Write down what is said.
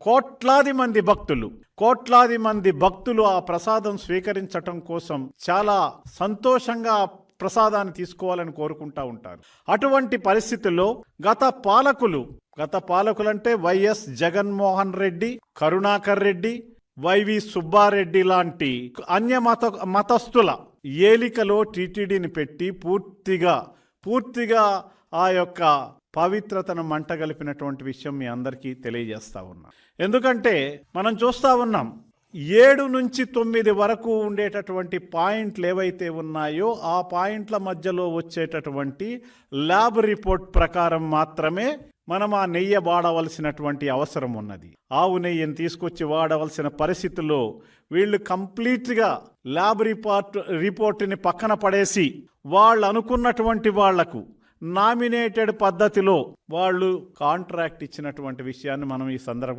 కోట్లాది మంది భక్తులు ఆ ప్రసాదం స్వీకరించటం కోసం చాలా సంతోషంగా ప్రసాదాన్ని తీసుకోవాలని కోరుకుంటా ఉంటారు. అటువంటి పరిస్థితుల్లో గత పాలకులంటే వైఎస్ జగన్మోహన్ రెడ్డి, కరుణాకర్ రెడ్డి, వైవి సుబ్బారెడ్డి లాంటి మతస్థుల ఏలికలో టీటీడీని పెట్టి పూర్తిగా ఆ యొక్క పవిత్రతను మంటగలిపినటువంటి విషయం మీ అందరికీ తెలియజేస్తా ఉన్నా. ఎందుకంటే మనం చూస్తా ఉన్నాం 7 నుంచి 9 వరకు ఉండేటటువంటి పాయింట్లు ఏవైతే ఉన్నాయో ఆ పాయింట్ల మధ్యలో వచ్చేటటువంటి ల్యాబ్ రిపోర్ట్ ప్రకారం మాత్రమే మనం ఆ నెయ్యి వాడవలసినటువంటి అవసరం ఉన్నది. ఆవు నెయ్యిని తీసుకొచ్చి వాడవలసిన పరిస్థితుల్లో వీళ్ళు కంప్లీట్గా ల్యాబ్ రిపోర్ట్ని పక్కన పడేసి వాళ్ళు అనుకున్నటువంటి వాళ్లకు నామినేటెడ్ పద్ధతిలో వాళ్ళు కాంట్రాక్ట్ ఇచ్చినటువంటి విషయాన్ని మనం ఈ సందర్భంగా